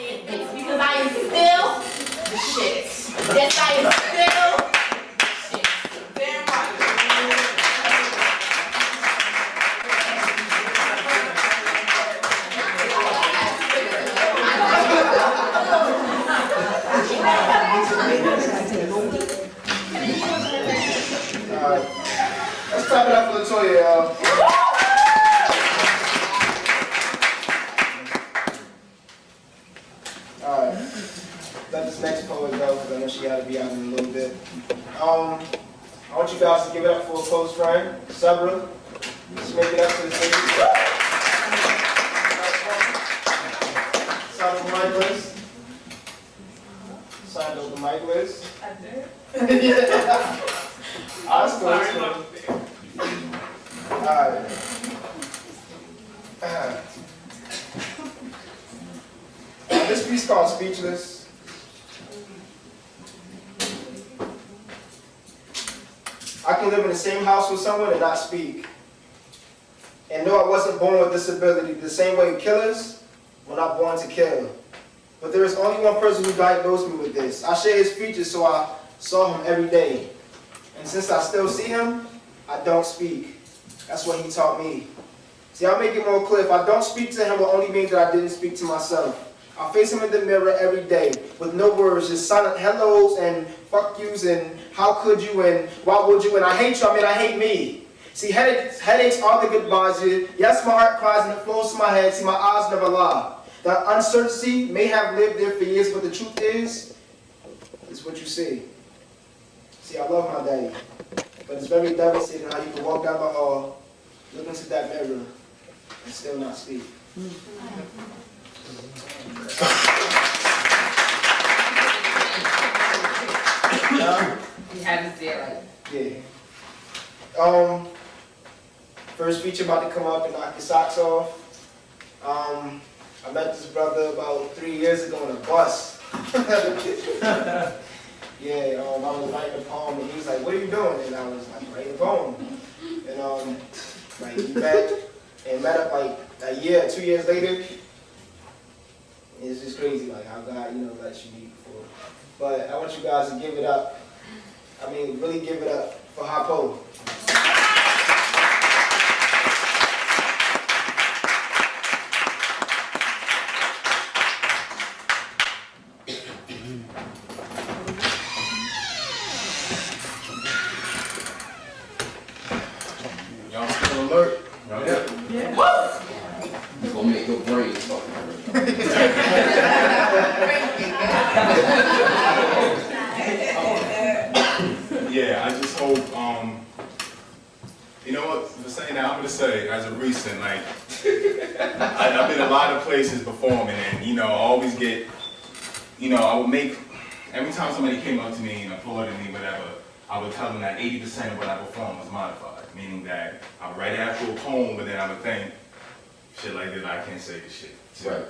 It's because I am still the shit. Yes, I am still shit. Damn right. Let's clap it up for Latoya, y'all. Alright. Let this next poet go, because I know she got to be out in a little bit. I want you guys to give it up for a close friend, Sabra. Let's make it up to the stage. Sign over mic list. Signed over mic list. I did. Yeah. I'm sorry. Alright. This piece called Speechless. I can live in the same house with someone and not speak. And know I wasn't born with disability the same way killers were not born to kill. But there is only one person who diagnosed me with this. I share his features, so I saw him every day. And since I still see him, I don't speak. That's what he taught me. See, I'll make it more clear. If I don't speak to him, it only means that I didn't speak to myself. I face him in the mirror every day with no words, just silent hellos and fuck yous and how could you and why would you and I hate you, I mean I hate me. See, headaches are the goodbyes. Yes, my heart cries and it flows to my head. See, my eyes never lie. That uncertainty may have lived there for years, but the truth is what you see. See, I love my daddy, but it's very devastating how you can walk down the hall, look into that mirror, and still not speak. You had to say it right. Yeah. First feature about to come up and knock your socks off. I met this brother about 3 years ago on a bus. Yeah, I was writing a poem and he was like, "What are you doing?" And I was like, "Writing a poem." And like we met up like a year, 2 years later. It's just crazy, like how God, lets you meet before. But I want you guys to give it up. I mean, really give it up for Hapo. Y'all still alert? Yeah. It's gonna make your brain start. Yeah, I just hope, you know what, for saying that, I'm gonna say, as a recent, like, I've been a lot of places performing and, I always get, I would make, every time somebody came up to me and applauded me, whatever, I would tell them that 80% of what I performed was modified, meaning that I would write an actual poem, but then I would think, shit like this, I can't say this shit to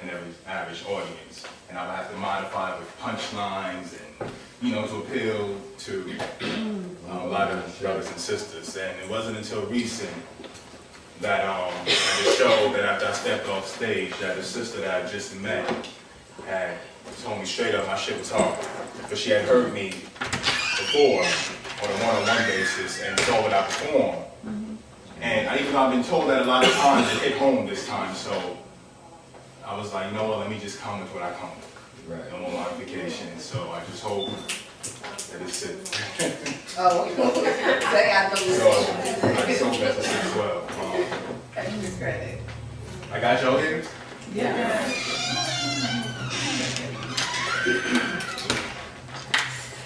an average audience. And I would have to modify with punchlines and, to appeal to a lot of brothers and sisters. And it wasn't until recent that at the show that after I stepped off stage, that the sister that I just met had told me straight up my shit was hard. But she had heard me before on a one-on-one basis and saw what I performed. And even though I've been told that a lot of times, it hit home this time, so I was like, you know what, let me just come with what I come with. Right. No more modification, so I just hope that it's it. Oh, okay. So I just hope that it's as well. That's discredit. I got y'all here? Yeah.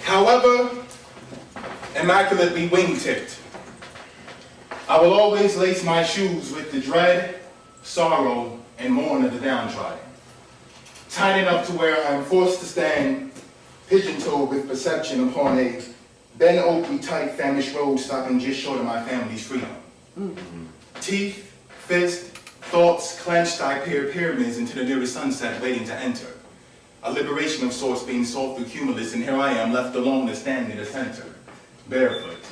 However, immaculately wing-tipped, I will always lace my shoes with the dread, sorrow, and mourn of the downtrodden. Tight enough to where I am forced to stand, pigeon-toed with perception upon a Ben Oakley tight famished road stopping just short of my family's freedom. Teeth, fist, thoughts clenched, I peer pyramids into the nearest sunset waiting to enter. A liberation of sorts being sought through cumulus, and here I am left alone to stand in the center, barefoot,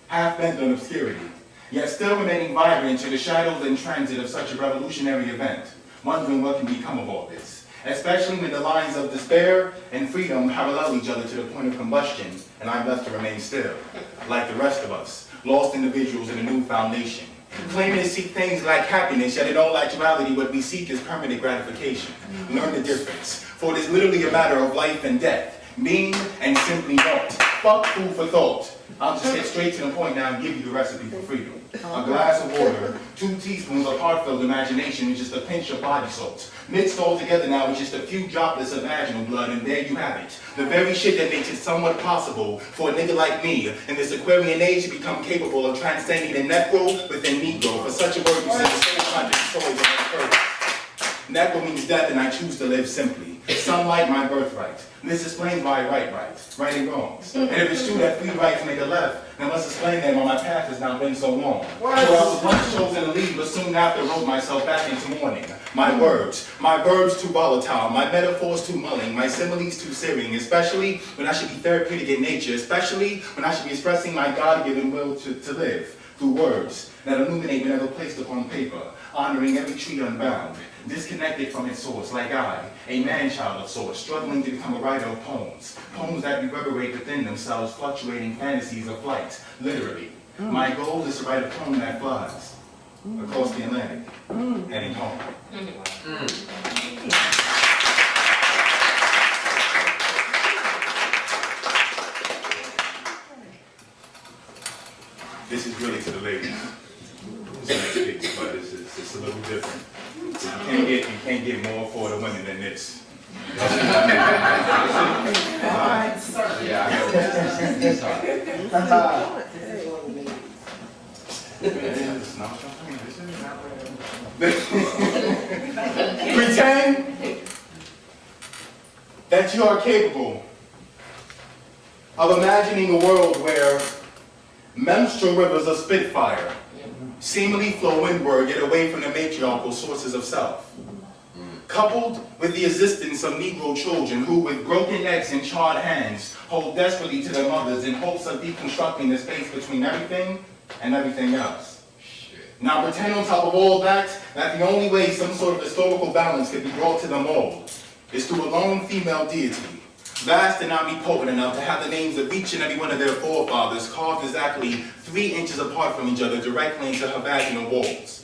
half bent on obscurity, yet still remaining vibrant to the shadows and transit of such a revolutionary event, wondering what can become of all this. especially when the lines of despair and freedom parallel each other to the point of combustion, and I'm left to remain still, like the rest of us, lost individuals in a new foundation, claiming to seek things like happiness, yet in all actuality what we seek is permanent gratification. Learn the difference, for it is literally a matter of life and death, mean and simply not. Fuck food for thought. I'll just get straight to the point now and give you the recipe for freedom. A glass of water, 2 teaspoons of heartfelt imagination, and just a pinch of body salt. Mixed all together now with just a few droplets of vaginal blood, and there you have it. The very shit that makes it somewhat possible for a nigga like me in this Aquarian age to become capable of transcending the Negro within Negro. For such a word you said the same hundred stories on this purpose. Negro means death, and I choose to live simply. Sunlight, my birthright. This explains why I write right and wrongs. And if it's true that 3 rights make a left, then let's explain that why my path has now been so long. So I was once chosen to lead, but soon after wrote myself back into mourning. My verbs too volatile, my metaphors too mulling, my similes too searing, especially when I should be therapeutic in nature, especially when I should be expressing my God-given will to live through words that illuminate whenever placed upon paper, honoring every tree unbound, disconnected from its source, like I, a man-child of sorts, struggling to become a writer of poems, poems that reverberate within themselves, fluctuating fantasies of flight, literally. My goal is to write a poem that flies across the Atlantic, heading home. This is really to the ladies. It's next week, but it's a little different. You can't get more for the women than this. Pretend that you are capable of imagining a world where menstrual rivers of spitfire seemingly flow inward, yet away from the matriarchal sources of self. Coupled with the existence of Negro children who, with broken necks and charred hands, hold desperately to their mothers in hopes of deconstructing the space between everything and everything else. Now pretend on top of all that the only way some sort of historical balance could be brought to them all is through a lone female deity, vast and omnipotent enough to have the names of each and every one of their forefathers carved exactly 3 inches apart from each other directly into her vaginal walls.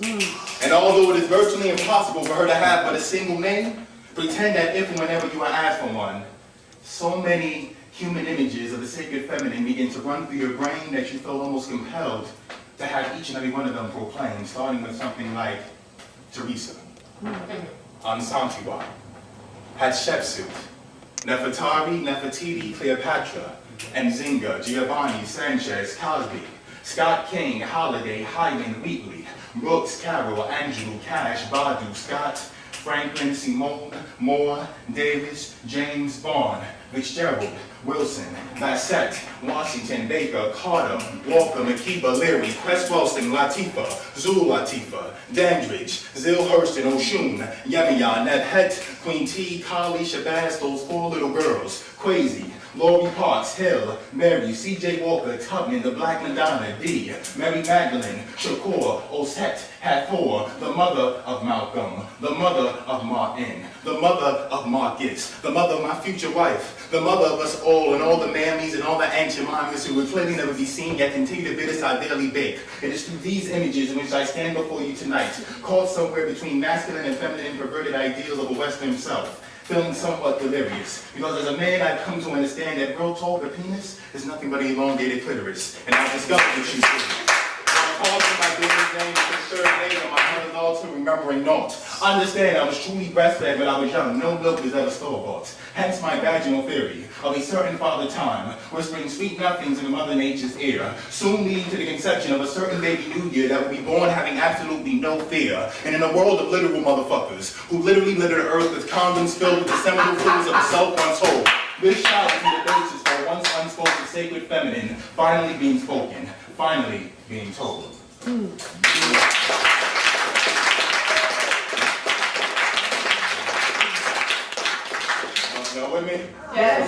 And although it is virtually impossible for her to have but a single name, pretend that if and whenever you are asked for one, so many human images of the sacred feminine begin to run through your brain that you feel almost compelled to have each and every one of them proclaimed, starting with something like Teresa, Ansantiwa, Hatshepsut, Nefertari, Nefertiti, Cleopatra, Nzinga, Giovanni, Sanchez, Cosby, Scott King, Holiday, Hyman, Wheatley, Brooks, Carroll, Andrew, Cash, Badu, Scott, Franklin, Simone, Moore, Davis, James, Vaughn, Fitzgerald, Wilson, Bassett, Washington, Baker, Carter, Walker, McKeeba, Leary, Cresswell, Latifah, Zulu Latifah, Dandridge, Zil Hurston, Oshun, Yemiya, Nebhet, Queen T, Kali, Shabazz, those 4 little girls, Crazy, Laurie Parks, Hill, Mary, C.J. Walker, Tubman, the Black Madonna, D, Mary Magdalene, Shakur, Osset, Hathor, the mother of Malcolm, the mother of Martin, the mother of Marcus, the mother of my future wife, the mother of us all, and all the mammies and all the ancient mommies who would clearly never be seen yet continue to bid us our daily bake. It is through these images in which I stand before you tonight, caught somewhere between masculine and feminine perverted ideals of a Western self, feeling somewhat delirious, because as a man I've come to understand that real talk, the penis, is nothing but an elongated clitoris, and I've discovered what you see. I'm called from my daughter's name to the 3rd name of my mother's altar, remembering naught. Understand, I was truly breastfed when I was young, no milk was ever store-bought. Hence my vaginal theory of a certain father time, whispering sweet nothings in Mother Nature's ear, soon leading to the conception of a certain baby new year that will be born having absolutely no fear. And in a world of literal motherfuckers, who literally litter the earth with condoms filled with the seminal fluids of the self-untold, this child is the basis for once unspoken sacred feminine finally being spoken, finally being told. Y'all with me? Yes.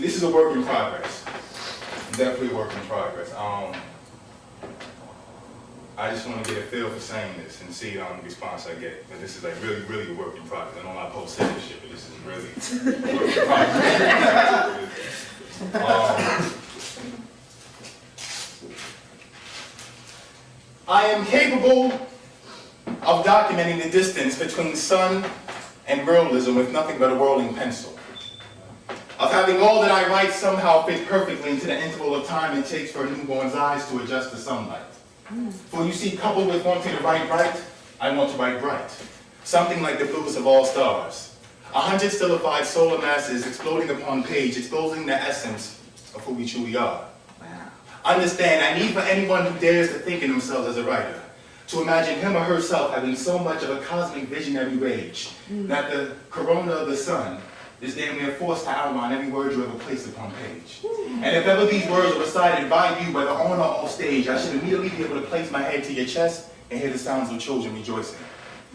This is a work in progress. definitely a work in progress. I just want to get a feel for saying this and see the response I get. But this is like really, really a work in progress. I know my post said this shit, but this is really a work in progress. I am capable of documenting the distance between sun and realism with nothing but a whirling pencil. Of having all that I write somehow fit perfectly into the interval of time it takes for a newborn's eyes to adjust to sunlight. For you see, coupled with wanting to write bright, I want to write bright. Something like the bluest of all stars. 100 stillified solar masses exploding upon page, exposing the essence of who we truly are. Understand, I need for anyone who dares to think in themselves as a writer, to imagine him or herself having so much of a cosmic visionary rage, that the corona of the sun is damn near forced to outline every word you ever place upon page. And if ever these words are recited by you, whether on or off stage, I should immediately be able to place my head to your chest and hear the sounds of children rejoicing.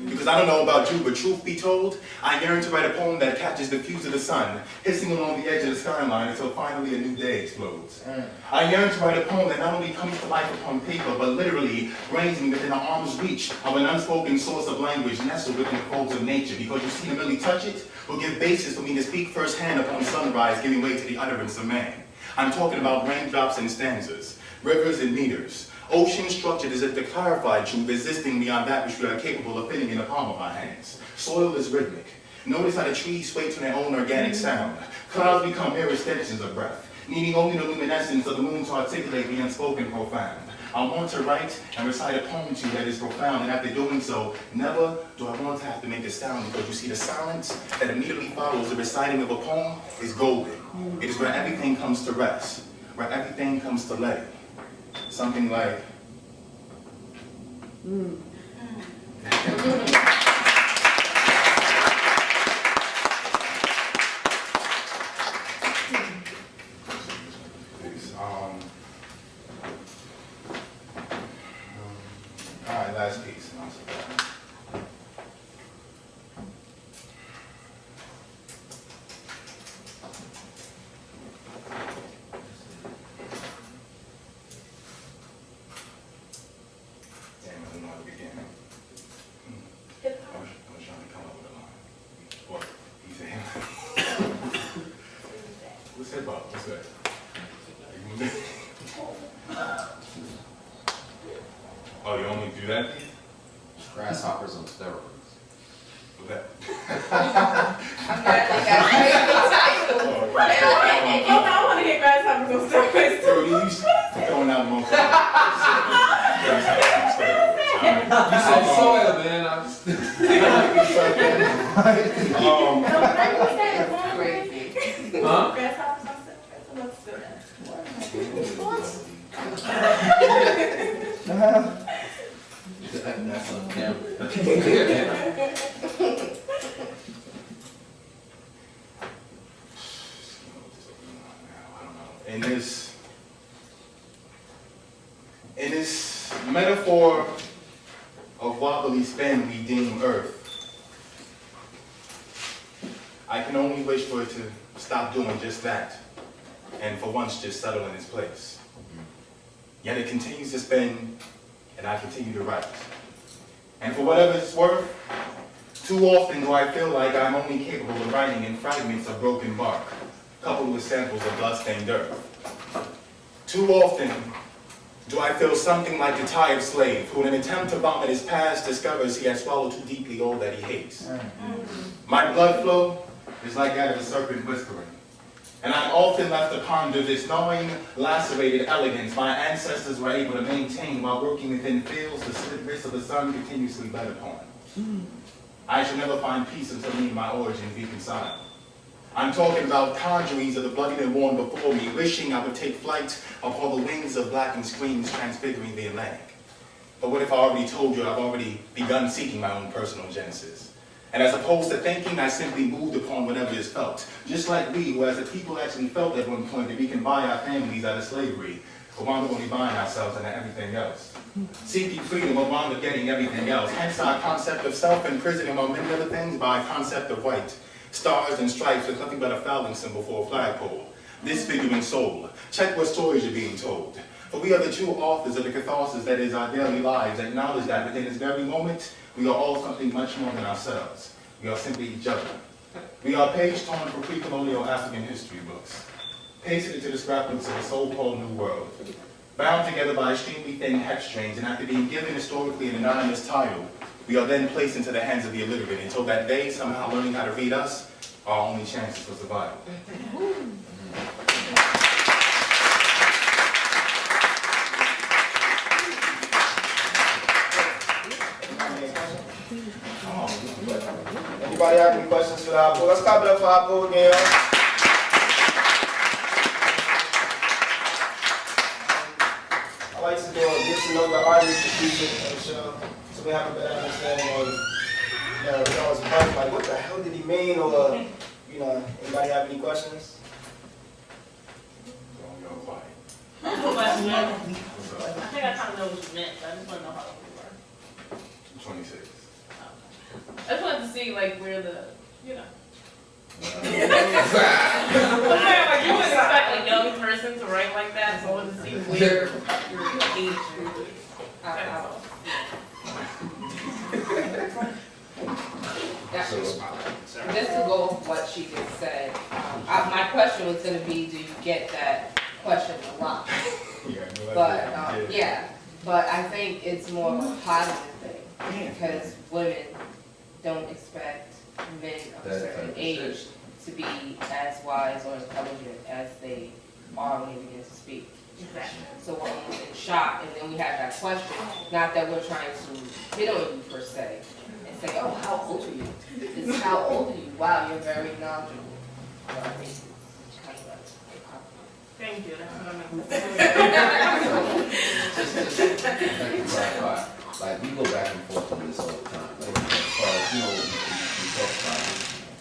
Because I don't know about you, but truth be told, I yearn to write a poem that catches the fuse of the sun, hissing along the edge of the skyline until finally a new day explodes. I yearn to write a poem that not only comes to life upon paper, but literally brings me within an arm's reach of an unspoken source of language nestled within the folds of nature. Because you see, to really touch it will give basis for me to speak firsthand upon sunrise, giving way to the utterance of man. I'm talking about raindrops and stanzas, rivers and meters, ocean structured as if to clarify truth, existing beyond that which we are capable of fitting in the palm of our hands. Soil is rhythmic. Notice how the trees sway to their own organic sound. Clouds become mere extensions of breath, needing only the luminescence of the moon to articulate the unspoken profound. I want to write and recite a poem to you that is profound, and after doing so, never do I want to have to make a sound, because you see, the silence that immediately follows the reciting of a poem is golden. It is where everything comes to rest, where everything comes to lay. Something like... Alright, last piece. Oh, you only do that? Grasshoppers on steroids. What's that? I want to hear grasshoppers on steroids. Bro, you throwing out more. You said soil, man. I was... Huh? Grasshoppers on steroids. That's on camera. In this metaphor of wobbly spin we deem Earth, I can only wish for it to stop doing just that, and for once just settle in its place. Yet it continues to spin, and I continue to write. And for whatever it's worth, too often do I feel like I'm only capable of writing in fragments of broken bark, coupled with samples of blood-stained earth. Too often do I feel something like the tired slave who, in an attempt to vomit his past, discovers he has swallowed too deeply all that he hates. My blood flow is like that of a serpent whispering. And I'm often left to ponder this gnawing, lacerated elegance my ancestors were able to maintain while working within fields the slit wrists of the sun continuously bled upon. I shall never find peace until me and my origins reconcile. I'm talking about conjurings of the bloodied and worn before me, wishing I would take flight upon the wings of blackened screams transfiguring the Atlantic. But what if I already told you I've already begun seeking my own personal genesis? And as opposed to thinking, I simply moved upon whatever is felt. Just like we, who as a people actually felt at one point that we can buy our families out of slavery, but wound up only buying ourselves and everything else. Seeking freedom, but wound up getting everything else. Hence our concept of self imprisoned among many other things by a concept of white. Stars and stripes with nothing but a fouling symbol for a flagpole. this figuring soul. Check what stories you're being told. For we are the true authors of the catharsis that is our daily lives. Acknowledge that within this very moment, we are all something much more than ourselves. We are simply each other. We are page torn from pre-colonial African history books, pasted into the scrapbooks of the so-called New World, bound together by extremely thin hex strings, and after being given historically an anonymous title, we are then placed into the hands of the illiterate until that they, somehow learning how to read us, are our only chances for survival. Anybody have any questions for the Hoppo? Let's clap it up for Hoppo again. I like to get to know the artist, the people of the show, so we have a better understanding of, you know, like what the hell did he mean, or, you know, anybody have any questions? Y'all quiet. I think I kind of know what you meant, but I just want to know how old you were. 26. I just wanted to see like where the, you know. Like you would expect a young person to write like that, so I wanted to see where your age group is. That's all. Just to go with what she just said, my question was going to be, do you get that question a lot? But but I think it's more of a positive thing because women don't expect men of a certain age to be as wise or intelligent as they are when they begin to speak. Exactly. So we're almost in shock, and then we have that question. Not that we're trying to hit on you per se, and say, "Oh, how old are you?" It's how old are you? Wow, you're very knowledgeable. So I think it's kind of like Thank you. That's what I meant. Like we go back and forth on this all the time. Like as far as you know, we talk about it,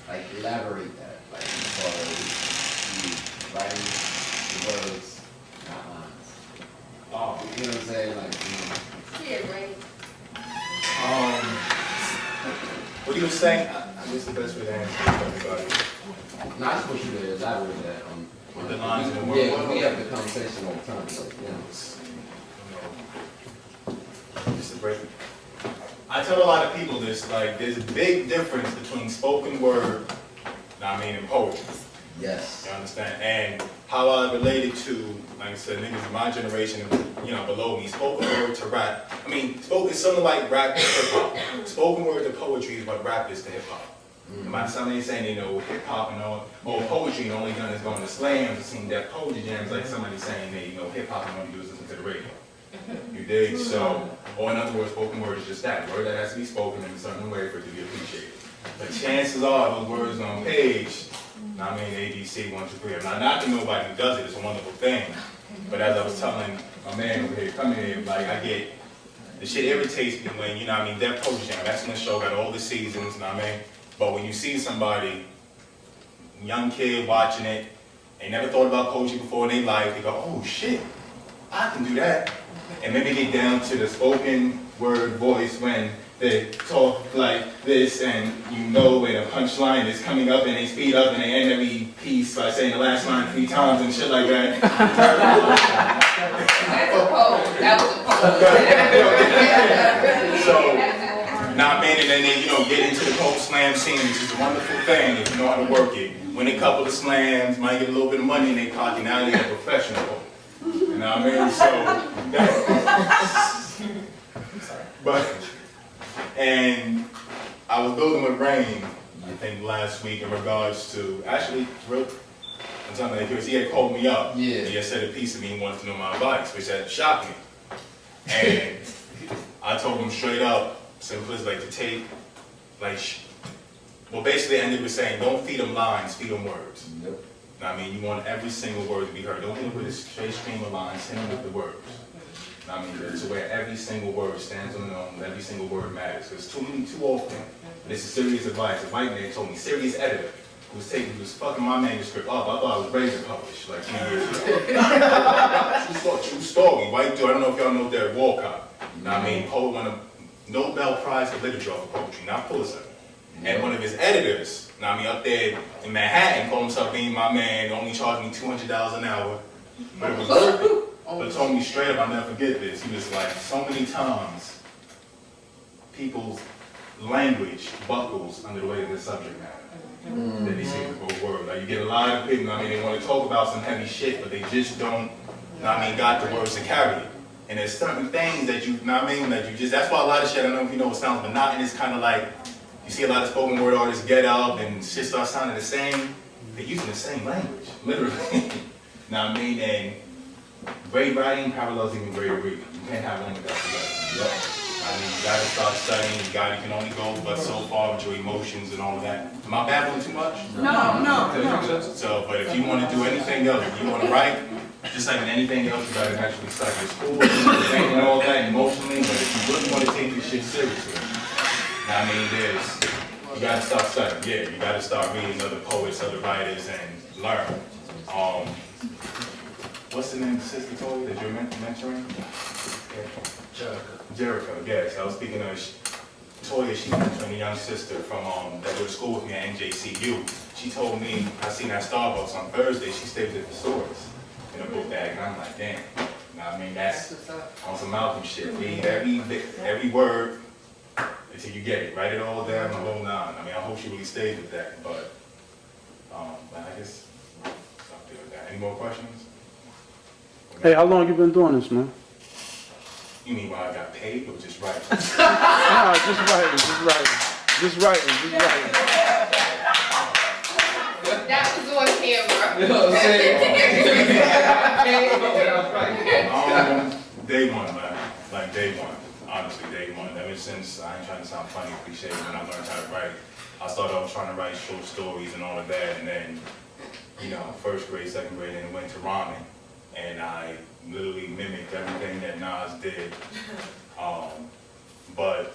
like elaborate that. Like as far as the writing, the words, not lines. Oh, You know what I'm saying? Like yeah, right. What you were saying, I guess the best way to answer it for everybody. no, I just want you to elaborate that on The lines in the word. yeah, we have the conversation all the time. Like, Just a break. I tell a lot of people this, like, there's a big difference between spoken word, and poetry. yes. You understand? And how I related to, like I said, niggas in my generation, below me, spoken word to rap. It's something like rap to hip hop. Spoken word to poetry is what rap is to hip hop. Somebody saying they know hip hop and all poetry and only done is going to slams and sing that poetry jams, like somebody saying they know hip hop and all you do is listen to the radio. You dig? So, or in other words, spoken word is just that word that has to be spoken in a certain way for it to be appreciated. But chances are those words on page, A, B, C, 1, 2, 3. I'm not knocking nobody who does it. It's a wonderful thing. But as I was telling my man over here coming here, like the shit irritates me when Def Poetry Jam. That's when the show got all the seasons. But when you see somebody, young kid watching it, they never thought about poetry before in their life, they go, oh shit, I can do that. And then they get down to the spoken word voice when they talk like this and when a punchline is coming up and they speed up and they end every piece by saying the last line 3 times and shit like that. That's a poem. That was a poem. So, and then they, get into the post slam scene, which is a wonderful thing if you know how to work it. Win a couple of slams, might get a little bit of money in their pocket, now they're a professional poet. You know what I mean? So, and I was building with Rain, I think last week in regards to, actually, he had called me up. Yeah. He had said a piece of me and wanted to know my advice, which had shocked me. And I told him straight up, simple as to take, basically I ended with saying, don't feed them lines, feed them words. Yep. You want every single word to be heard. Don't hit them with a straight stream of lines, hit them with the words. It's where every single word stands on its own, every single word matters. Because too often, this is serious advice. A white man told me, serious editor, who was fucking my manuscript up. I thought I was ready to publish, 2 years ago. True story, white dude, I don't know if y'all know Derek Walcott. Poet won a Nobel Prize for Literature for poetry, not Pulitzer. And one of his editors, I mean, up there in Manhattan, called himself being my man, only charged me $200 an hour. But it was worth it. But told me straight up, I'll never forget this. He was like, so many times, people's language buckles under the weight of the subject matter. That they say the whole word. Like, you get a lot of people, I mean, they want to talk about some heavy shit, but they just don't, got the words to carry it. And there's certain things that you, that you just, that's why a lot of shit, I don't know if you know, it sounds monotonous, kind of like, you see a lot of spoken word artists get up and shit starts sounding the same. They're using the same language, literally. And great writing parallels even greater reading. You can't have one without the other. You gotta start studying, you can only go but so far with your emotions and all of that. Am I babbling too much? No. So, but if you want to do anything else, if you want to write, just like in anything else, you gotta actually start your school and all that emotionally, but if you really want to take this shit seriously, you gotta start studying. Yeah, you gotta start reading other poets, other writers, and learn. What's the name of the sister Toy that you're mentoring? Jericho, yes. I was speaking of Toya, she's mentoring a young sister from that go to school with me at NJCU. She told me, I seen that Starbucks on Thursday, she stayed at the stores in a book bag, and I'm like, damn. That's on some Malcolm shit. Read every word until you get it. Write it all down, the whole nine. I hope she really stays with that, but I guess I'll deal with that. Any more questions? Hey, how long you been doing this, man? You mean while I got paid or just writing? Nah, just writing. That was on camera. You know what I'm saying? Day one, man. Like day one. Honestly, day one. Ever since, I ain't trying to sound funny or cliche, when I learned how to write, I started off trying to write short stories and all of that, and then, first grade, second grade, and it went to rhyming. And I literally mimicked everything that Nas did. But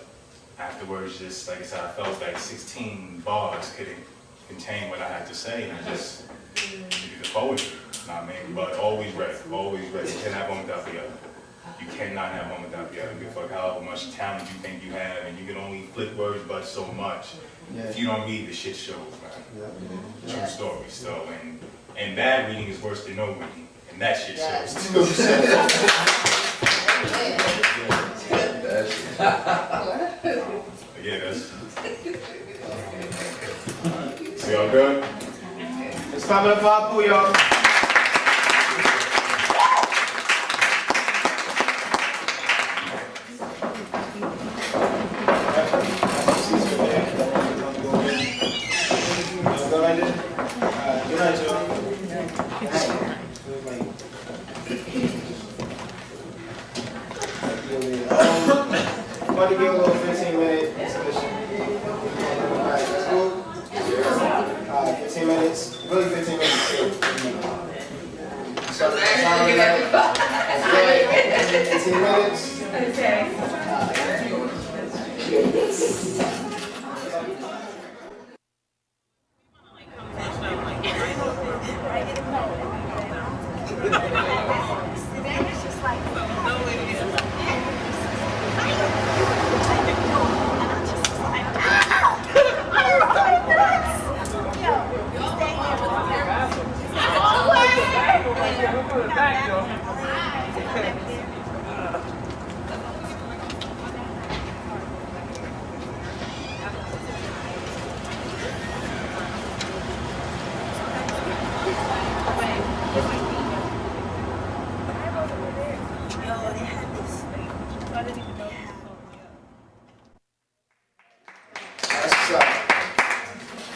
afterwards, just like I said, I felt like 16 bars couldn't contain what I had to say, and I just did the poetry. But always ready. You can't have one without the other. You cannot have one without the other. Give a fuck however much talent you think you have, and you can only flip words but so much. If you don't read, the shit shows, man. True story. So, and bad reading is worse than no reading. And that shit shows too. Yeah, that's. So y'all good? Let's clap it up for our boo, y'all. Good night, y'all. I'm about to give a little 15-minute exhibition. Alright, let's go. Alright, 15 minutes. Really 15 minutes too. Start the timer. 15 minutes.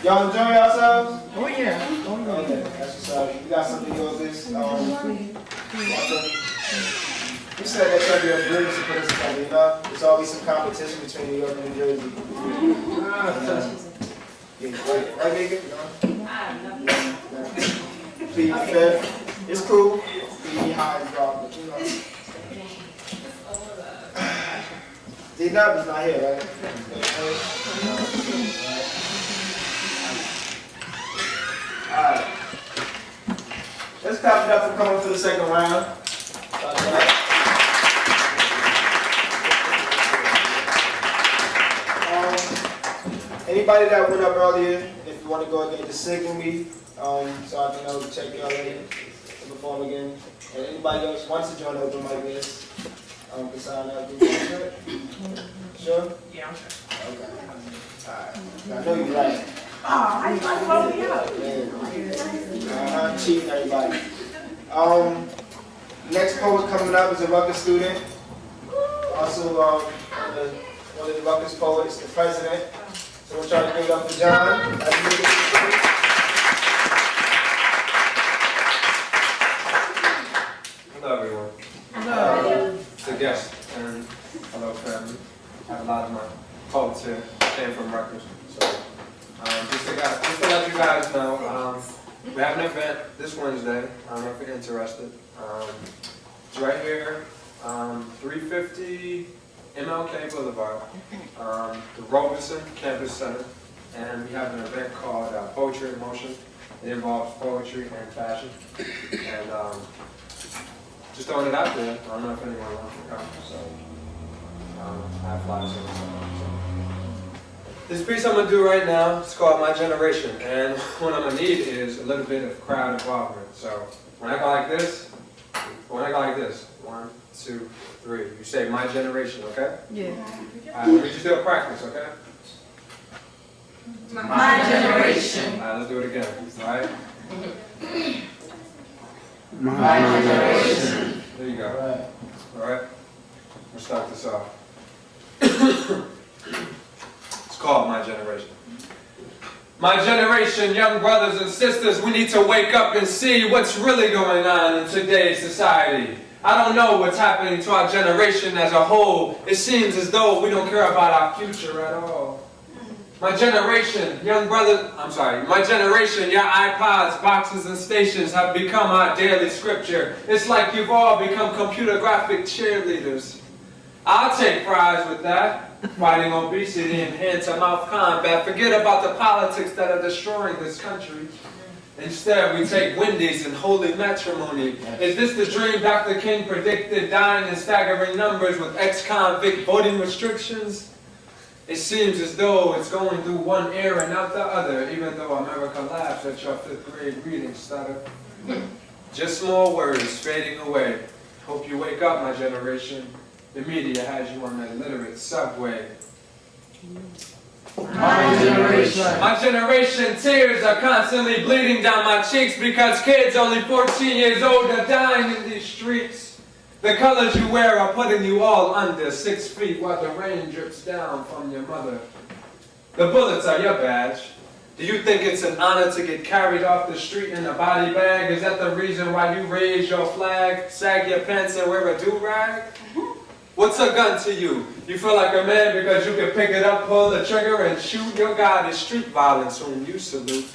Y'all enjoy yourselves? Oh yeah. Okay, that's what's up. You got something to go with this? You said that should be a bridge to put us together, you know? There's always some competition between New York and New Jersey. Right, nigga? Plead the fifth. It's cool. Be high and drop, but you know. D-Dub is not here, right? Alright. Let's clap it up for coming for the second round. Any Anybody that went up earlier, if you want to go again, just signal me, so I can know to check y'all in and perform again. And anybody else wants to join the open mic list, can sign up. Sure? Yeah, I'm sure. Okay. Alright. I know you're right. Oh, I just want to me up. Cheating everybody. Next poet coming up is a Rutgers student. Also, one of the Rutgers poets, the president. So we're trying to give it up for John. Hello, everyone. Hello. To guests and hello, family. I have a lot of my poets here came from Rutgers. So, just to let you guys know, we have an event this Wednesday. I don't know if you're interested. It's right here, 350 MLK Boulevard, the Robeson Campus Center, and we have an event called Poetry in Motion. It involves poetry and fashion, and just throwing it out there. I don't know if anyone wants to come, so I have flyers here. So. This piece I'm gonna do right now is called My Generation, and what I'm gonna need is a little bit of crowd involvement. So when I go like this, 1, 2, 3. You say My Generation, okay? Yeah. All right, let me just do a practice, okay? My generation. All right, let's do it again. All right? My generation. There you go. All right? We'll start this off. It's called My Generation. My generation, young brothers and sisters, we need to wake up and see what's really going on in today's society. I don't know what's happening to our generation as a whole. It seems as though we don't care about our future at all. My generation, my generation, your iPods, boxes, and stations have become our daily scripture. It's like you've all become computer graphic cheerleaders. I'll take prize with that. Fighting obesity and hand-to-mouth combat. Forget about the politics that are destroying this country. Instead, we take Wendy's and holy matrimony. Is this the dream Dr. King predicted, dying in staggering numbers with ex-convict voting restrictions? It seems as though it's going through one ear and out the other, even though America laughs at your 5th grade reading stutter. Just more words fading away. Hope you wake up, my generation. The media has you on the illiterate subway. My generation. My generation, tears are constantly bleeding down my cheeks because kids only 14 years old are dying in these streets. The colors you wear are putting you all under 6 feet while the rain drips down from your mother. The bullets are your badge. Do you think it's an honor to get carried off the street in a body bag? Is that the reason why you raise your flag, sag your pants, and wear a do-rag? What's a gun to you? You feel like a man because you can pick it up, pull the trigger, and shoot. Your God is street violence whom you salute.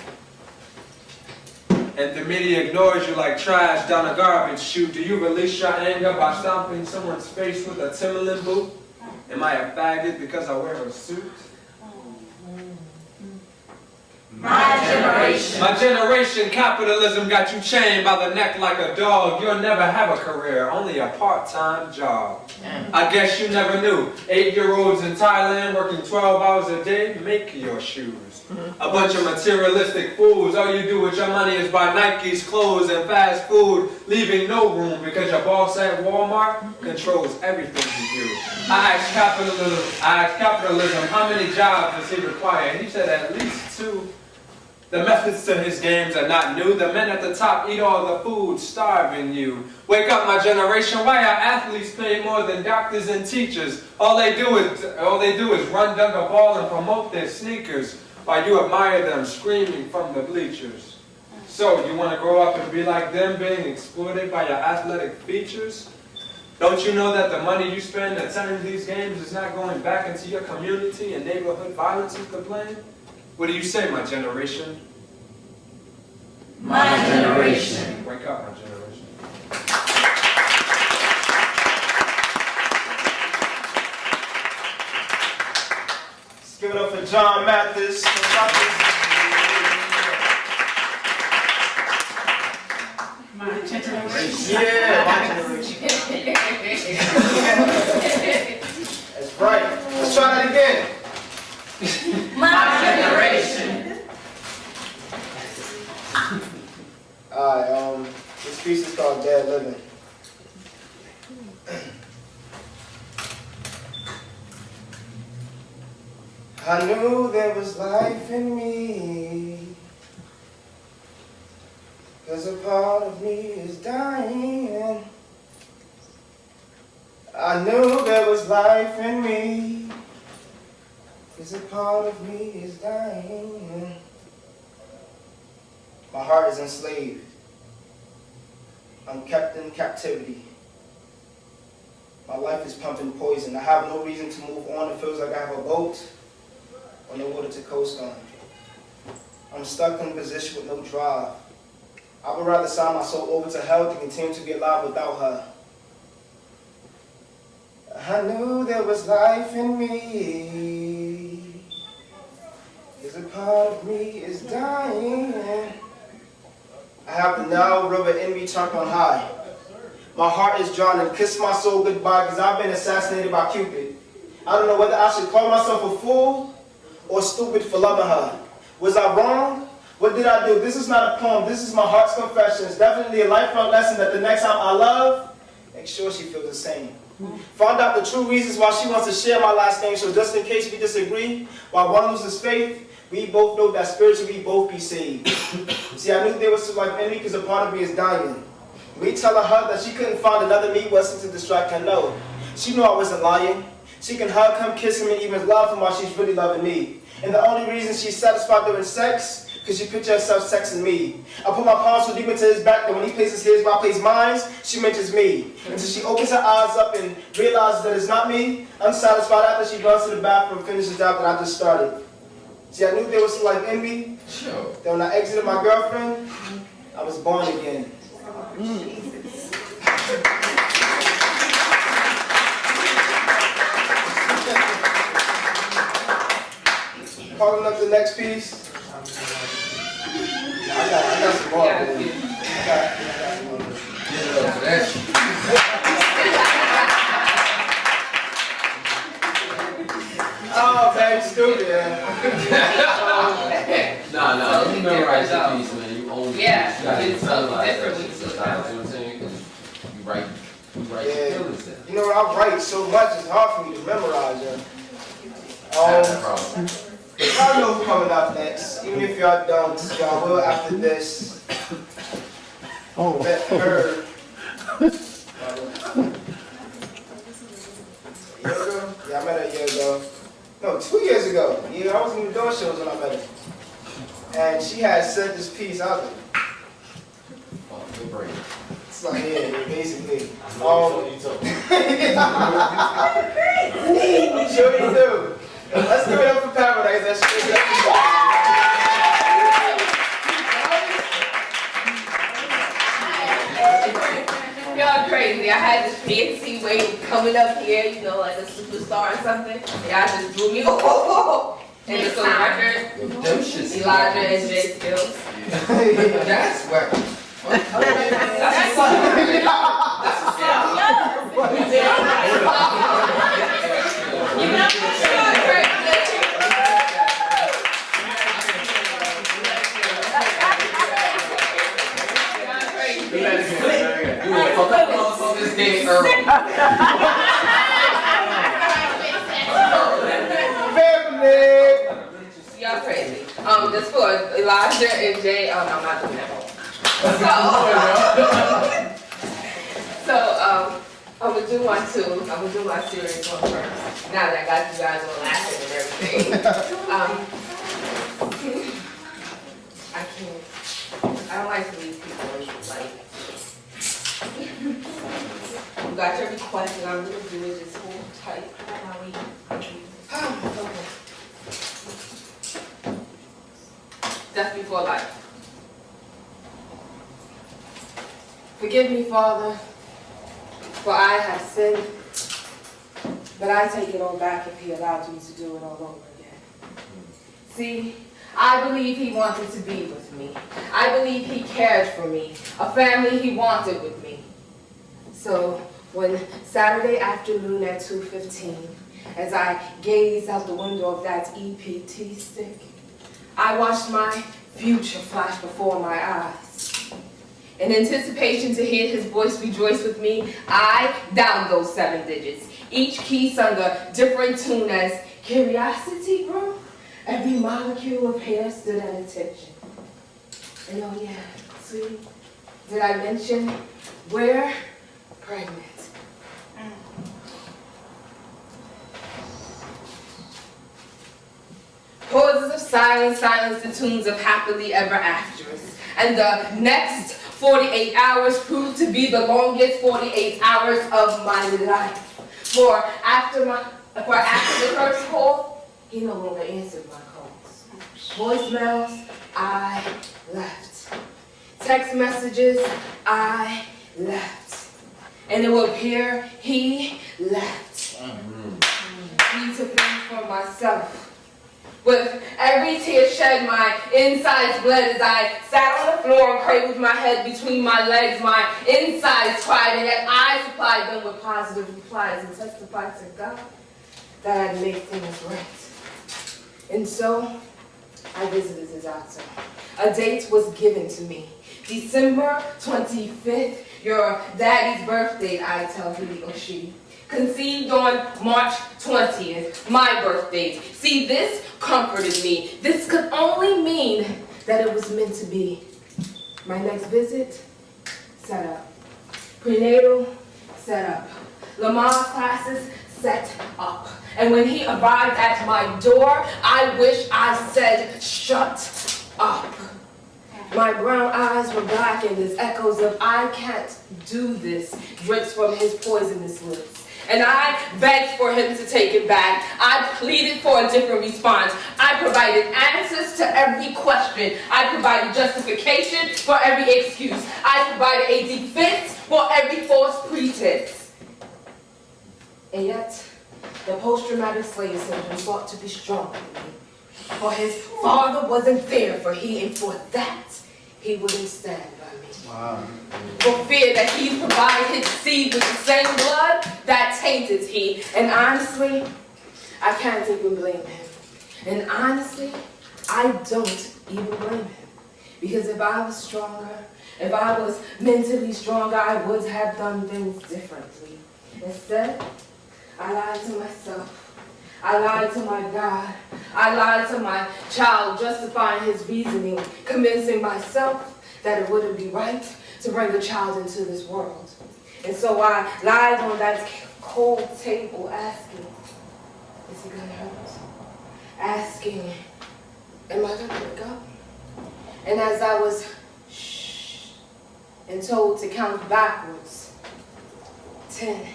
And the media ignores you like trash down a garbage chute. Do you release your anger by stomping someone's face with a Timberland boot? Am I a faggot because I wear a suit? My generation. My generation, capitalism got you chained by the neck like a dog. You'll never have a career, only a part-time job. I guess you never knew. 8-year-olds in Thailand working 12 hours a day make your shoes. A bunch of materialistic fools. All you do with your money is buy Nikes, clothes, and fast food, leaving no room because your boss at Walmart controls everything you do. I asked capitalism, how many jobs does he require? And he said at least 2. The methods to his games are not new. The men at the top eat all the food, starving you. Wake up, my generation. Why are athletes paid more than doctors and teachers? All they do is run, dunk a ball, and promote their sneakers, while you admire them screaming from the bleachers. So, you want to grow up and be like them, being exploited by your athletic features? Don't you know that the money you spend attending these games is not going back into your community and neighborhood violence is to blame? What do you say, my generation? My generation. Wake up, my generation. Let's give it up for John Mathis. My generation. Yeah, my generation. That's right. Let's try that again. My generation. piece is called Dead Living. I knew there was life in me, 'cause a part of me is dying. I knew there was life in me, 'cause a part of me is dying. My heart is enslaved. I'm kept in captivity. My life is pumping poison. I have no reason to move on. It feels like I have a boat or no water to coast on. I'm stuck in a position with no drive. I would rather sign my soul over to hell to continue to be alive without her. I knew there was life in me, 'cause a part of me is dying. I have the Nile River in me turned on high. My heart is drawn and kiss my soul goodbye, because I've been assassinated by Cupid. I don't know whether I should call myself a fool or stupid for loving her. Was I wrong? What did I do? This is not a poem. This is my heart's confession. It's definitely a lifelong lesson that the next time I love, make sure she feels the same. Found out the true reasons why she wants to share my last name, so just in case we disagree, while one loses faith, we both know that spiritually we both be saved. See, I knew there was some life in me because a part of me is dying. Me telling her that she couldn't find another me wasn't to distract her, no. She knew I wasn't lying. She can hug him, kiss him, and even love him while she's really loving me. And the only reason she's satisfied during sex, because she pictures herself sexing me. I put my palms so deep into his back that when he places his, while I place mine, she mentions me. Until she opens her eyes up and realizes that it's not me, unsatisfied after she runs to the bathroom and finishes the job that I just started. See, I knew there was some life in me. Sure. That when I exited my girlfriend, I was born again. Calling up the next piece. I got some more. I got some more. Give it up for that shit. Oh, man, stupid, man. Nah, you memorize your piece, man. You own the Yeah, piece. You gotta it's internalize different that when shit you sometimes, you know what I'm saying? 'Cause you write Yeah. your feelings down. You know what, I write so much, it's hard for me to memorize, yo. That's the problem. Y'all know who's coming up next. Even if y'all don't, y'all will after this. Oh. Met her. A year ago? Yeah, I met her a year ago. No, 2 years ago. Yeah, I was in the door shows when I met her. And she had sent this piece out there. Oh, good break. It's like, yeah, basically. I'm sure you do. Let's give it up for Paradise. That's Y'all crazy. I had this fancy way of coming up here, you know, like a superstar or something. Y'all just drew me. And it's on record. Redemption. Elijah and Jay Skills. That's where. That's This game early. y'all crazy. Just for Elijah and Jay. Oh, no, I'm not doing that. So, I'm gonna do one too. I'm gonna do my serious one first. Now that I got you guys all laughing and everything. I can't. I don't like to leave people like. You got your request, and I'm gonna do it just hold tight. Okay. Death before life. Forgive me, Father, for I have sinned, but I take it all back if He allowed me to do it all over again. See, I believe He wanted to be with me. I believe He cared for me, a family He wanted with me. So when Saturday afternoon at 2:15, as I gazed out the window of that EPT stick, I watched my future flash before my eyes. In anticipation to hear his voice rejoice with me, I downed those 7 digits. Each key sung a different tune as curiosity grew. Every molecule of hair stood at attention. And oh yeah, sweetie, did I mention we're pregnant? Pauses of silence silenced the tunes of happily ever afters. And the next 48 hours proved to be the longest 48 hours of my life. For after the first call, he no longer answered my calls. Voicemails, I left. Text messages, I left. And it would appear he left. Me to think for myself. With every tear shed, my insides bled as I sat on the floor and cradled my head between my legs. My insides cried, and yet I supplied them with positive replies and testified to God that I'd make things right. And so, I visited his doctor. A date was given to me. December 25th, your daddy's birthday, I tell he or she. Conceived on March 20th, my birthday. See, this comforted me. This could only mean that it was meant to be. My next visit, set up. Prenatal, set up. Lamar's classes, set up. And when he arrived at my door, I wish I said, shut up. My brown eyes were blackened as echoes of I can't do this drips from his poisonous lips. And I begged for him to take it back. I pleaded for a different response. I provided answers to every question. I provided justification for every excuse. I provided a defense for every false pretense. And yet, the post-traumatic slave syndrome sought to be stronger than me. For his father wasn't there for he, and for that, he wouldn't stand by me. Wow. For fear that he'd provide his seed with the same blood that tainted he. And honestly, I can't even blame him. And honestly, I don't even blame him. Because if I was stronger, if I was mentally stronger, I would have done things differently. Instead, I lied to myself. I lied to my God. I lied to my child, justifying his reasoning, convincing myself that it wouldn't be right to bring a child into this world. And so I lied on that cold table asking, is he gonna hurt? Asking, am I gonna wake up? And as I was shh and told to count backwards, 10.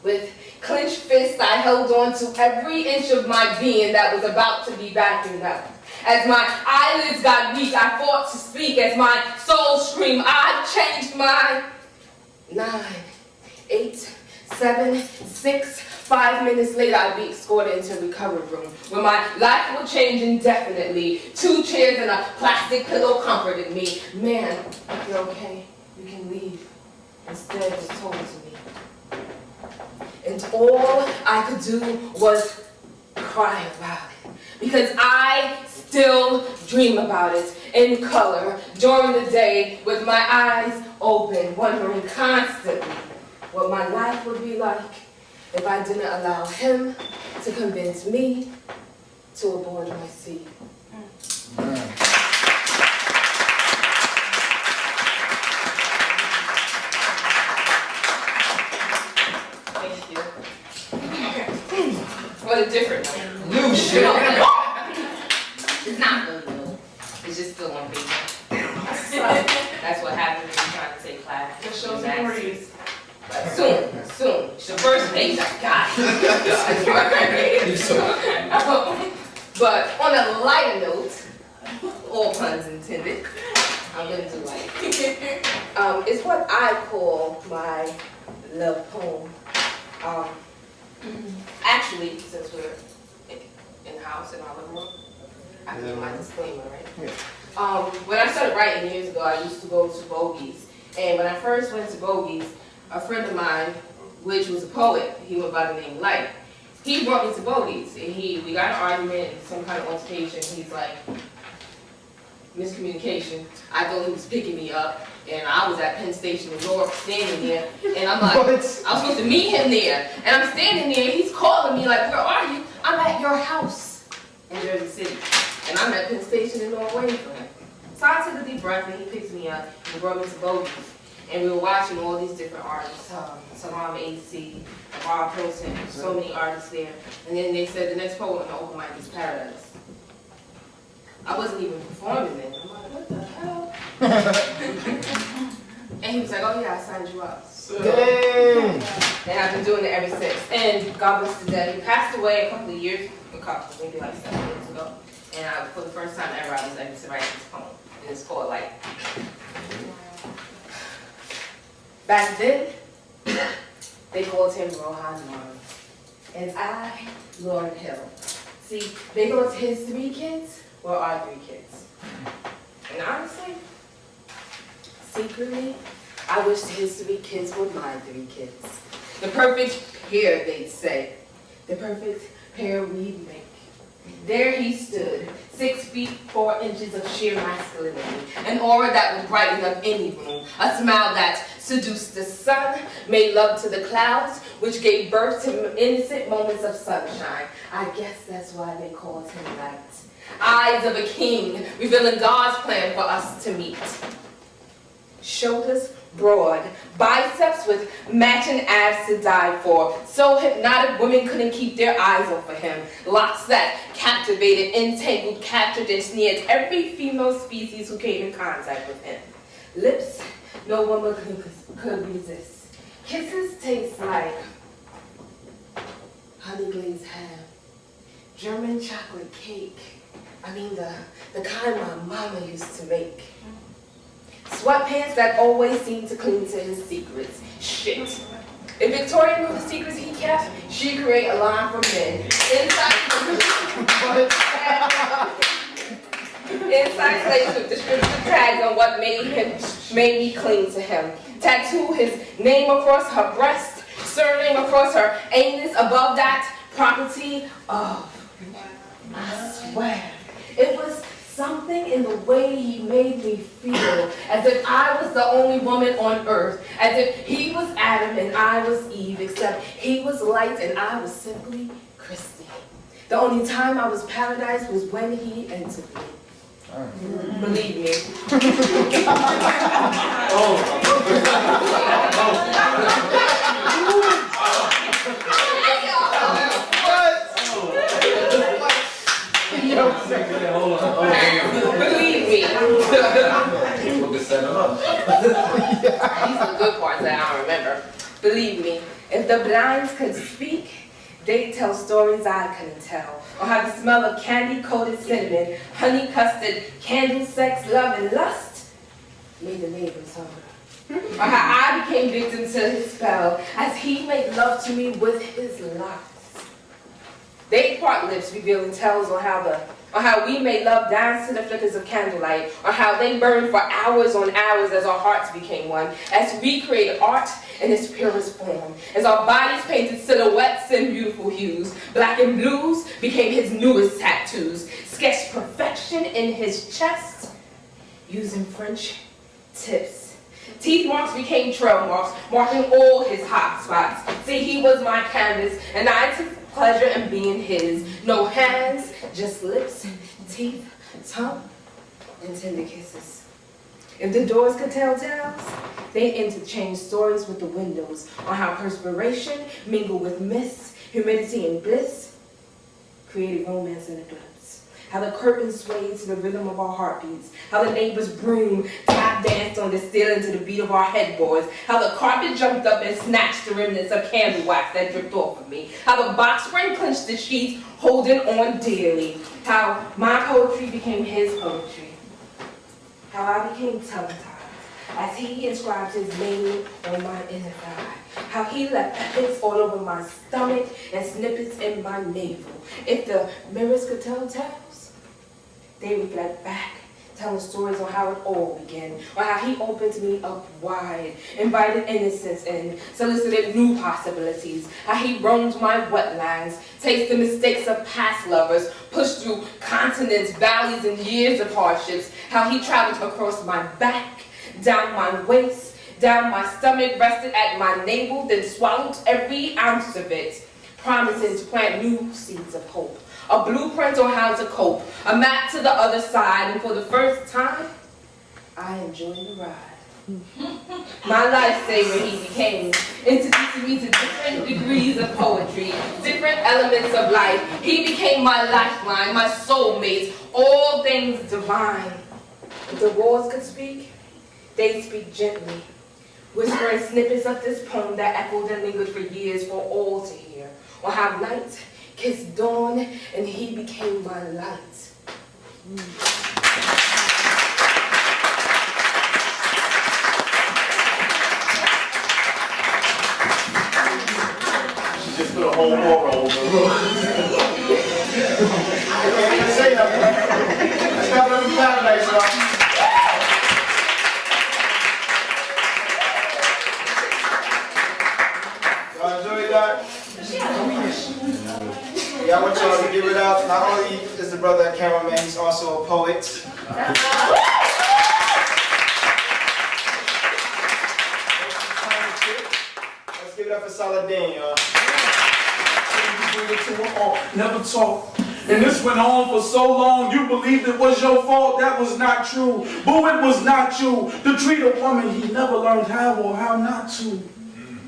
With clenched fists, I held on to every inch of my being that was about to be backing up. As my eyelids got weak, I fought to speak. As my soul screamed, I changed my 9, 8, 7, 6. 5 minutes later, I'd be escorted into the recovery room, where my life would change indefinitely. 2 chairs and a plastic pillow comforted me. Man, if you're okay, you can leave. Instead, it was told to me. And all I could do was cry about it. Because I still dream about it in color during the day with my eyes open, wondering constantly what my life would be like if I didn't allow him to convince me to abort my seed. Thank you. What a different one. New shit. It's not really new. It's just still on paper. That's what happens when you're trying to take classes. Just shows memories. But soon. The first page I got it. But on a lighter note, all puns intended, I'm gonna do light. It's what I call my love poem. Actually, since we're in the house in our living room, I can do my disclaimer, right? Yeah. When I started writing years ago, I used to go to Bogies. And when I first went to Bogies, a friend of mine, which was a poet, he went by the name Light, he brought me to Bogies. And we got in an argument, some kind of altercation. He's like, miscommunication. I thought he was picking me up, and I was at Penn Station in Newark standing there, and I'm like, What? I was supposed to meet him there, and I'm standing there, and he's calling me like, where are you? I'm at your house in Jersey City, and I'm at Penn Station in Newark waiting for him. So I took a deep breath, and he picks me up and brought me to Bogey's, and we were watching all these different artists, Salam AC, Rob Pilson, so many artists there, and then they said the next poet on the open mic is Paradise. I wasn't even performing then. I'm like, what the hell? And he was like, oh yeah, I signed you up. Dang. And I've been doing it ever since. And God bless the dead. He passed away maybe like 7 years ago. And for the first time ever, I was able to write this poem. And it's called like, back then, they called him Rohan Mara. And I, Lord Hill. See, they lost his 3 kids. Well, our 3 kids. And honestly, secretly, I wish his 3 kids were my 3 kids. The perfect pair, they'd say. The perfect pair we'd make. There he stood, 6 feet 4 inches of sheer masculinity, an aura that would brighten up any room, a smile that seduced the sun, made love to the clouds, which gave birth to innocent moments of sunshine. I guess that's why they called him light. Eyes of a king, revealing God's plan for us to meet. Shoulders broad, biceps with matching abs to die for. So hypnotic women couldn't keep their eyes off of him. Locks that captivated, entangled, captured, and sneered every female species who came in contact with him. Lips no woman could resist. Kisses taste like honey glazed ham, German chocolate cake. I mean the kind my mama used to make. Sweatpants that always seemed to cling to his secrets. Shit. If Victoria knew the secrets he kept, she'd create a line for men. Inside slaves with descriptive tags on what made me cling to him. Tattoo his name across her breast, surname across her anus, above that, property of. I swear, it was something in the way he made me feel, as if I was the only woman on earth, as if he was Adam and I was Eve, except he was light and I was simply Christy. The only time I was paradise was when he entered me. Believe me. Believe me. These are the good parts that I don't remember. Believe me, if the blinds could speak, they'd tell stories I couldn't tell. Or how the smell of candy-coated cinnamon, honey custard, candle sex, love, and lust made the neighbors hunger. Or how I became victim to his spell as he made love to me with his lies. They'd part lips revealing tales on how we made love dance to the flickers of candlelight, or how they burned for hours on hours as our hearts became one, as we created art in its purest form, as our bodies painted silhouettes in beautiful hues. Black and blues became his newest tattoos, sketched perfection in his chest, using French tips. Teeth marks became trail marks, marking all his hot spots. See, he was my canvas, and I took pleasure in being his. No hands, just lips, teeth, tongue, and tender kisses. If the doors could tell tales, they'd interchange stories with the windows on how perspiration mingled with mist, humidity, and bliss created romance in a glimpse. How the curtains swayed to the rhythm of our heartbeats. How the neighbor's broom tap danced on the ceiling to the beat of our headboards. How the carpet jumped up and snatched the remnants of candle wax that dripped off of me. How the box spring clenched the sheets, holding on dearly. How my poetry became his poetry. How I became tongue-tied as he inscribed his name on my inner thigh. How he left pepins all over my stomach and snippets in my navel. If the mirrors could tell tales, they reflect back telling stories on how it all began, on how he opened me up wide, invited innocence in, solicited new possibilities, how he roamed my wetlands, tasted the mistakes of past lovers, pushed through continents, valleys, and years of hardships, how he traveled across my back, down my waist, down my stomach, rested at my navel, then swallowed every ounce of it, promising to plant new seeds of hope. A blueprint on how to cope, a map to the other side, and for the first time, I enjoyed the ride. My lifesaver he became, introducing me to different degrees of poetry, different elements of life. He became my lifeline, my soulmate, all things divine. If the walls could speak, they'd speak gently, whispering snippets of this poem that echoed and lingered for years for all to hear, on how night kissed dawn, and he became my light. She just put a whole war over the room. I can't even say nothing. Let's stop every paradise, y'all. Y'all enjoyed that? Yeah, I want y'all to give it up. Not only is the brother a cameraman, he's also a poet. Let's give it up for Saladin, y'all. Never talk. And this went on for so long, you believed it was your fault. That was not true. Boo, it was not you. To treat a woman he never learned how or how not to.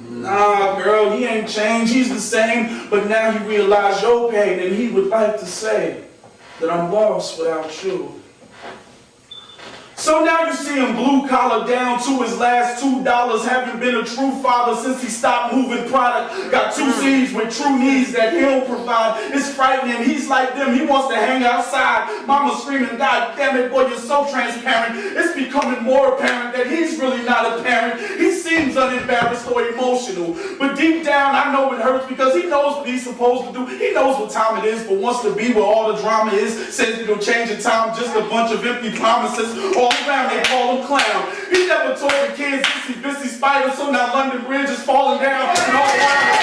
Nah, girl, he ain't changed. He's the same. But now he realized your pain, and he would like to say that I'm lost without you. So now you see him blue collar down to his last $2. Haven't been a true father since he stopped moving product. Got 2 C's with true needs that he'll provide. It's frightening. He's like them. He wants to hang outside. Mama screaming, God damn it, boy, you're so transparent. It's becoming more apparent that he's really not a parent. He seems unembarrassed or emotional. But deep down, I know it hurts because he knows what he's supposed to do. He knows what time it is, but wants to be where all the drama is. Says it'll change in time, just a bunch of empty promises. All around, they call him clown. He never told the kids itsy bitsy spider, so now London Bridge is falling down. And all around,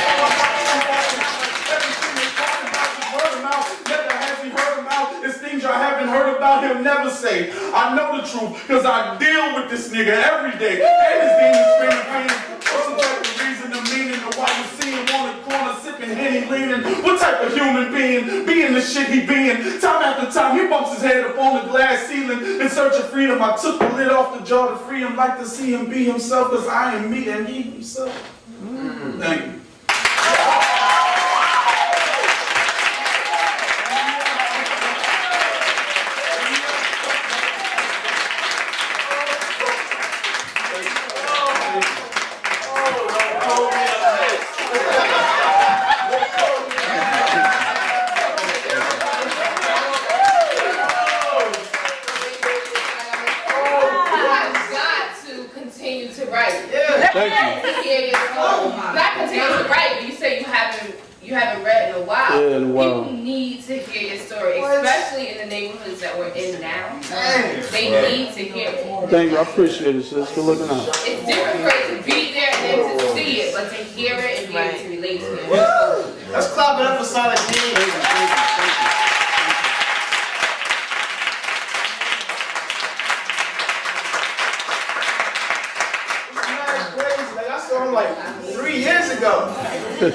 everything they're talking about is word of mouth. Never has he heard him out. It's things I haven't heard about him never say. I know the truth, because I deal with this nigga every day. And his demons screaming, what's the type of reason, the meaning of why you see him on the corner sipping Henny leaning? What type of human being the shit he being? Time after time he bumps his head up on the glass ceiling in search of freedom. I took the lid off the jar to free him, like to see him be himself, because I am me and he himself. Thank you. Thank you. Not continue to write, but you say you haven't read in a while. Yeah, in a while. People need to hear your story, especially in the neighborhoods that we're in now. They need to hear it. Thank you, I appreciate it, sis. Good looking out. It's different for it to be there and then to see it, but to hear it and be able to relate to it. Let's clap it up for Saladin. I saw him like 3 years ago. And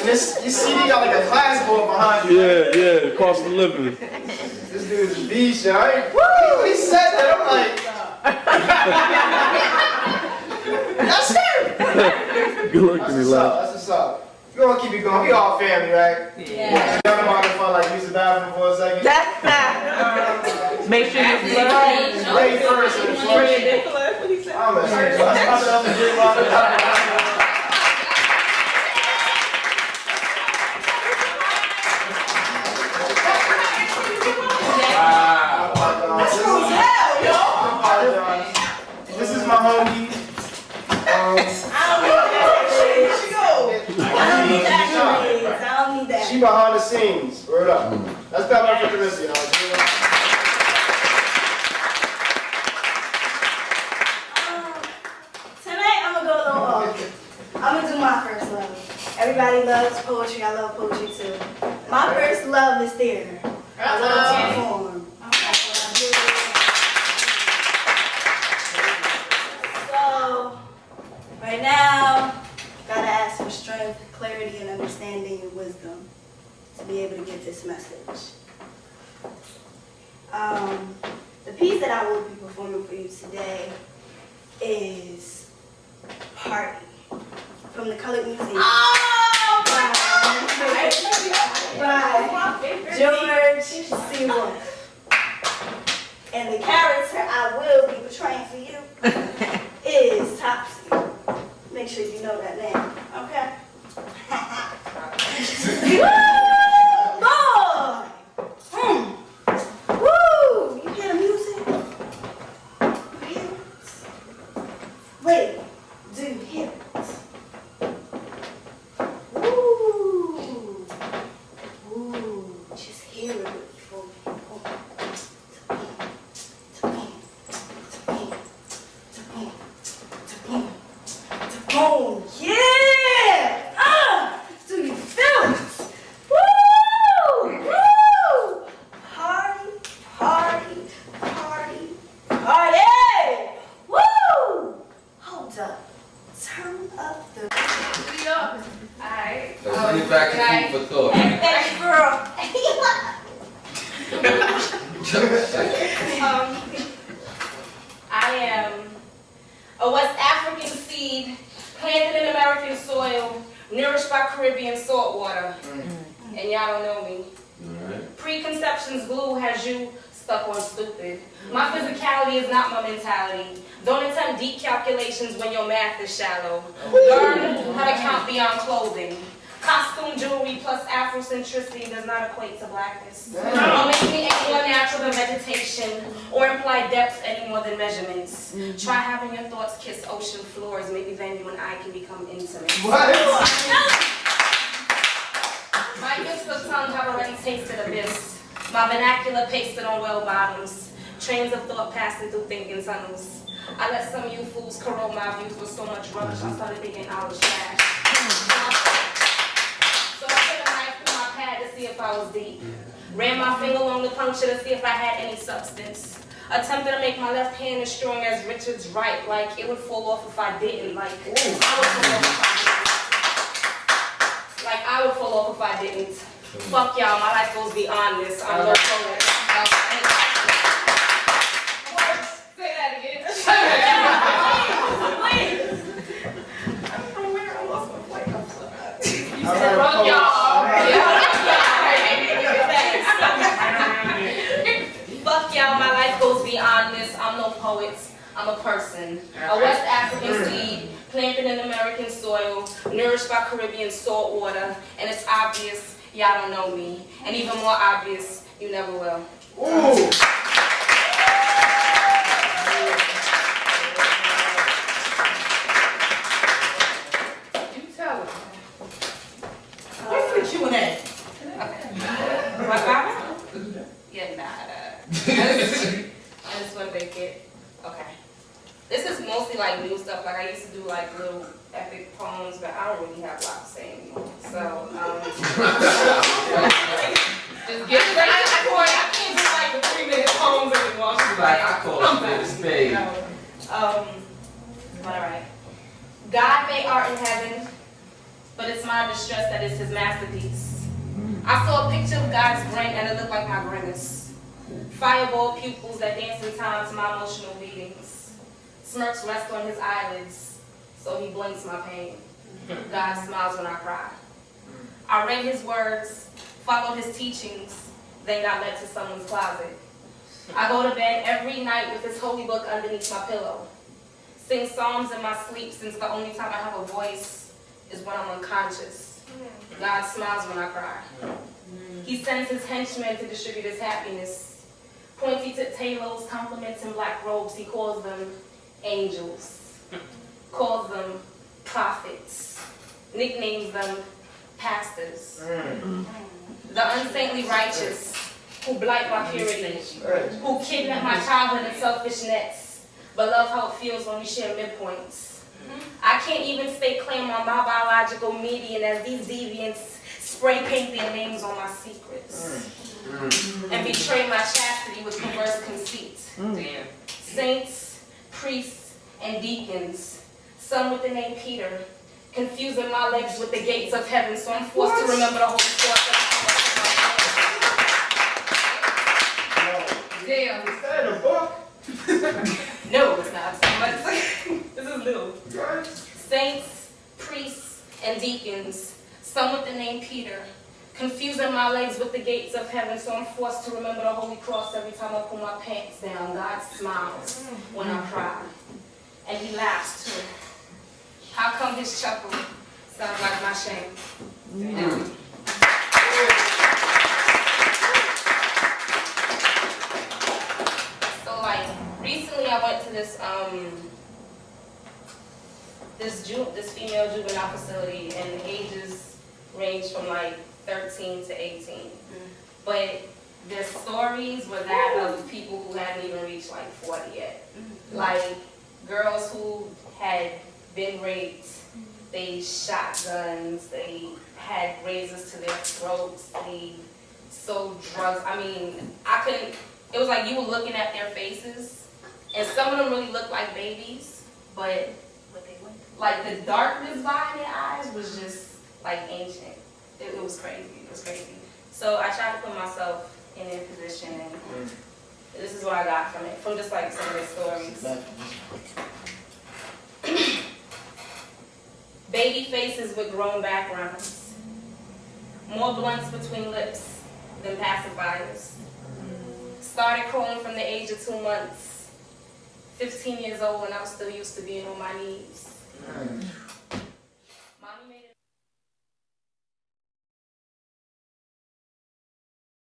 this CD got like a class board behind you. Yeah, cost of living. This dude's a beast, y'all. When he said that, I'm like, that's him. Good looking at me, lad. That's what's up. We're gonna keep it going. We all family, right? Yeah. Y'all know how to fun, like use the bathroom for a second. Make sure you flush. Lay first and flush. I'm a shit. Let's pop it up and drink water. This is my homie. She behind the scenes. Word up. Let's clap up for Carissa, y'all. Tonight I'm gonna go a little off. I'm gonna do my first love. Everybody loves poetry. I love poetry too. My first love is theater. I love to perform. That's what I do. So right now, gotta ask for strength, clarity, and understanding and wisdom to be able to get this message. The piece that I will be performing for you today is Party from the Colored Museum. By George C. Wolfe. And the character I will be portraying for you is Topsy. Make sure you know that name, okay? Boy! Woo! You hear the music? You hear it? Wait, do you hear it? Ooh. Ooh. Just hear it before we boom. Yeah! Do you feel it? Woo! Woo! Party, party, party, party! Woo! Hold up. Turn up the... Alright. So send it back to food for thought. Hey, girl. I am a West African seed planted in American soil, nourished by Caribbean salt water. And y'all don't know me. Preconceptions glue has you stuck on stupid. My physicality is not my mentality. Don't attempt deep calculations when your math is shallow. Learn how to count beyond clothing. Costume jewelry plus Afrocentricity does not equate to blackness. Or make me any more natural than vegetation, or imply depth any more than measurements. Try having your thoughts kiss ocean floors. Maybe then you and I can become intimate. What? My gifts of tongue have already tasted abyss. My vernacular pasted on well bottoms. Trains of thought passing through thinking tunnels. I let some of you fools corrode my views with so much rubbish I started thinking I was trash. So I took a knife through my pad to see if I was deep. Ran my finger along the puncture to see if I had any substance. Attempted to make my left hand as strong as Richard's right, like it would fall off if I didn't. Like I would fall off if I didn't. Fuck y'all, my life goes beyond this. I'm no poet. Say that again. Fuck y'all. Fuck y'all, my life goes beyond this. I'm no poet. I'm a person. A West African seed, planted in American soil, nourished by Caribbean salt water, and it's obvious y'all don't know me. And even more obvious, you never will. Ooh. You tell her. What's the Q&A? Okay. What happened? Yeah, nah. I just want to make it. Okay. This is mostly like new stuff. Like I used to do like little epic poems, but I don't really have a lot to say anymore. So, just get it. I can't do like the 3-minute poems anymore. Like I call it a spade. All right. God made art in heaven, but it's my distress that is his masterpiece. I saw a picture of God's grin and it looked like my grimace. Fireball pupils that dance in time to my emotional beatings. Smirks rest on his eyelids, so he blinks my pain. God smiles when I cry. I read his words, followed his teachings, then got led to someone's closet. I go to bed every night with this holy book underneath my pillow. Sing psalms in my sleep since the only time I have a voice is when I'm unconscious. God smiles when I cry. He sends his henchmen to distribute his happiness. Pointy-tipped halos, compliments in black robes, he calls them angels. Calls them prophets. Nicknames them pastors. The unsaintly righteous who blight my purity, who kidnap my childhood in selfish nets, but love how it feels when we share midpoints. I can't even stake claim on my biological median as these deviants spray paint their names on my secrets and betray my chastity with perverse conceit. Damn. Saints, priests, and deacons, some with the name Peter, confusing my legs with the gates of heaven, so I'm forced to remember the Holy Cross. Damn. Is that in a book? No, it's not. But this is new. Saints, priests, and deacons, some with the name Peter, confusing my legs with the gates of heaven, so I'm forced to remember the Holy Cross every time I pull my pants down. God smiles when I cry, and he laughs too. How come his chuckle sounds like my shame? So like, recently I went to this this female juvenile facility, and the ages range from like 13 to 18. But their stories were that of people who hadn't even reached like 40 yet. Like girls who had been raped, they shot guns, they had razors to their throats, they sold drugs. I mean, it was like you were looking at their faces, and some of them really looked like babies, but like the darkness behind their eyes was just like ancient. It was crazy. It was crazy. So I tried to put myself in their position, and this is what I got from it, from just like some of their stories. Baby faces with grown backgrounds. More blunts between lips than pacifiers. Started crawling from the age of 2 months. 15 years old, and I was still used to being on my knees.